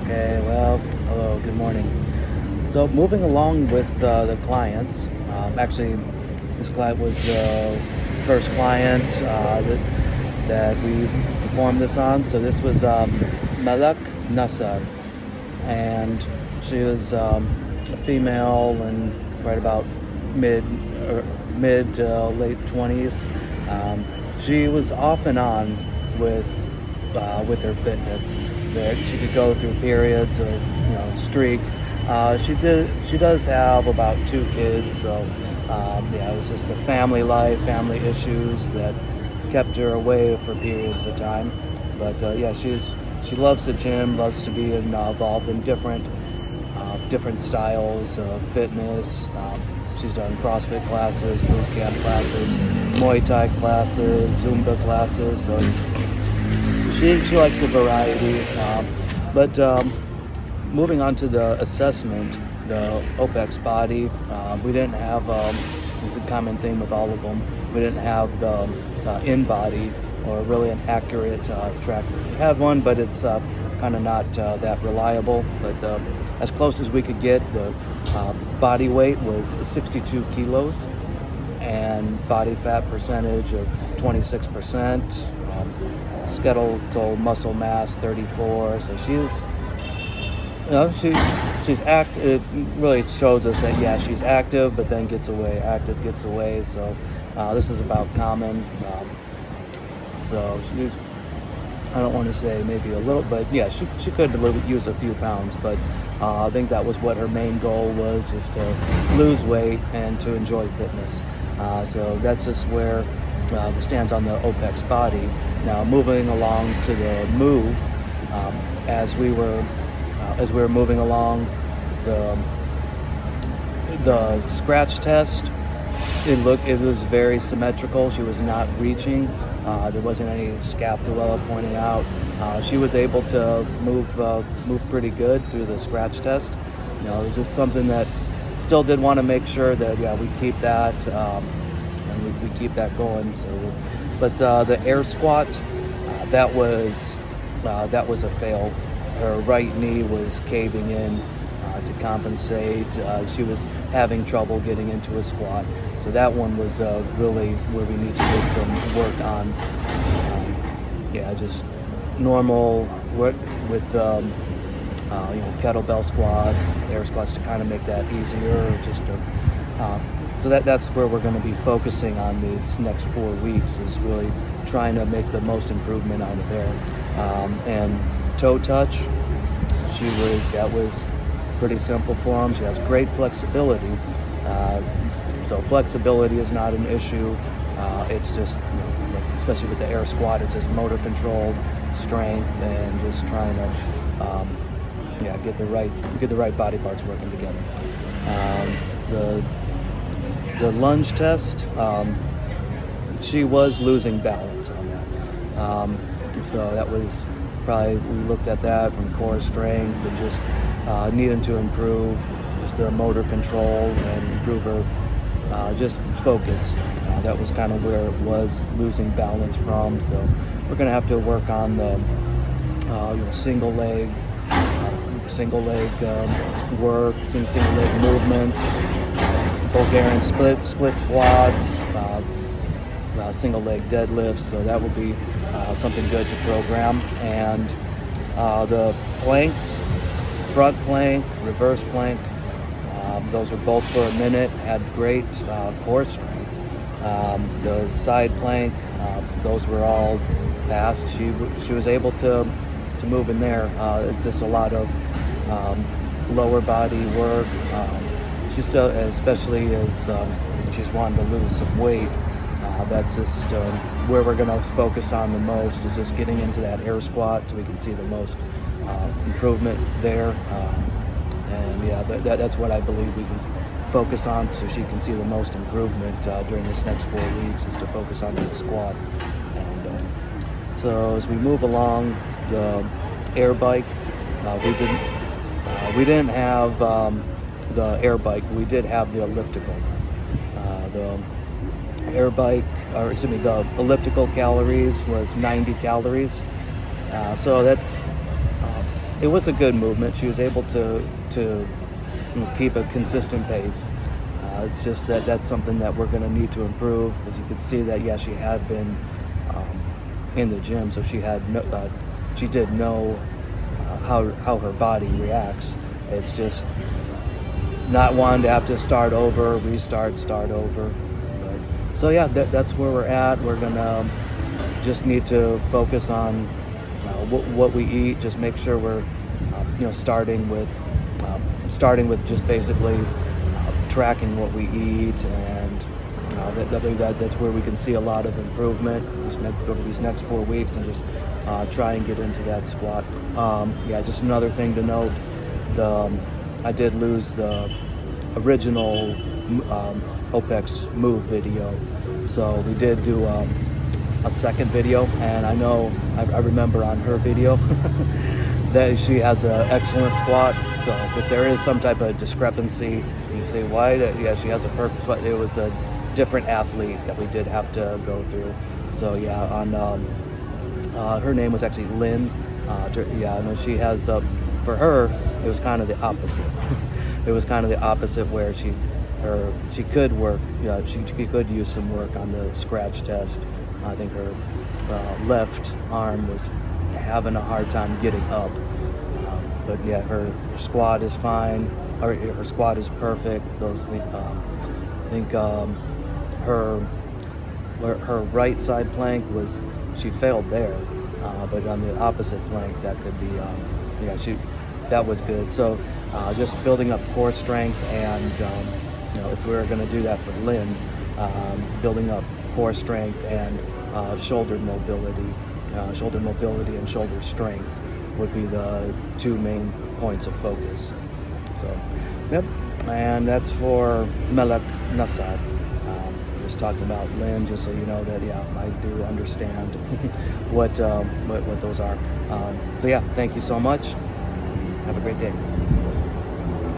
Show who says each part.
Speaker 1: Okay, well, hello, good morning. So, moving along with the clients, actually, this client was the first client that we performed this on. So, this was Malak Nassar, and she was a female and right about mid mid late 20s. She was off and on with her fitness. That she could go through periods of streaks. She does have about 2 kids, so yeah, it was just the family life, family issues that kept her away for periods of time. But yeah, she loves the gym, loves to be involved in different styles of fitness. She's done CrossFit classes, boot camp classes, Muay Thai classes, Zumba classes. So she likes the variety. But moving on to the assessment, the OPEX body, we didn't have. It's a common theme with all of them. We didn't have the in-body or really an accurate track. We have one, but it's kind of not that reliable. But as close as we could get, the body weight was 62 kilos and body fat percentage of 26%. Skeletal muscle mass 34. So she's active. It really shows us that yeah, she's active, but then gets away. Active gets away. So this is about common. So she's, I don't want to say maybe a little, but yeah, she could use a few pounds, but I think that was what her main goal was, is to lose weight and to enjoy fitness. So that's just where the stands on the OPEX body. Now moving along to the move, as we were moving along, the scratch test, it was very symmetrical. She was not reaching. There wasn't any scapula pointing out. She was able to move pretty good through the scratch test. It was just something that still did want to make sure that we keep that and we keep that going. So, but the air squat, that was a fail. Her right knee was caving in to compensate. She was having trouble getting into a squat. So that one was really where we need to get some work on. Just normal work with kettlebell squats, air squats to kind of make that easier. So that's where we're going to be focusing on these next 4 weeks, is really trying to make the most improvement out of there. And toe touch, that was pretty simple for him. She has great flexibility. So flexibility is not an issue. It's just, especially with the air squat, it's just motor control, strength, and just trying to get the right body parts working together. The lunge test, she was losing balance on that. So that was probably, we looked at that from core strength and just needing to improve just the motor control and improve her just focus. That was kind of where it was losing balance from. So we're going to have to work on the single leg work, single leg movements, Bulgarian split squats, single leg deadlifts. So that will be something good to program. And the planks, front plank, reverse plank, those were both for a minute, had great core strength. The side plank, those were all passed. She was able to move in there. It's just a lot of lower body work. She's still, especially as she's wanting to lose some weight, that's just where we're going to focus on the most, is just getting into that air squat so we can see the most improvement there. And that's what I believe we can focus on, so she can see the most improvement during this next 4 weeks, is to focus on that squat. And so as we move along, the air bike, we didn't have the air bike. We did have the elliptical. The air bike, or excuse me, the elliptical calories was 90 calories. So that's it was a good movement. She was able to keep a consistent pace. It's just that that's something that we're going to need to improve, because you could see that, yeah, she had been in the gym, so she did know how her body reacts. It's just not wanting to have to start over, start over. But, so yeah, that's where we're at. We're gonna just need to focus on what we eat. Just make sure we're starting with just basically tracking what we eat, and that's where we can see a lot of improvement over these next 4 weeks, and just try and get into that squat. Just another thing to note, I did lose the original OPEX move video, so we did do a second video, and I remember on her video that she has an excellent squat. So if there is some type of discrepancy, you say, why? Yeah, she has a perfect squat. It was a different athlete that we did have to go through. So yeah, on her name was actually Lynn. She has, for her, it was kind of the opposite. It was kind of the opposite, where she could work, she could use some work on the scratch test. I think her left arm was having a hard time getting up. But yeah, her squat is fine, or her squat is perfect. I think her right side plank she failed there, but on the opposite plank, that could be, that was good. So just building up core strength, and if we were going to do that for Lynn, building up core strength and shoulder mobility and shoulder strength would be the 2 main points of focus. So, yep, and that's for Malak, Nassar. Just talking about Lynn, just so you know that, yeah, I do understand what those are. So yeah, thank you so much. Have a great day.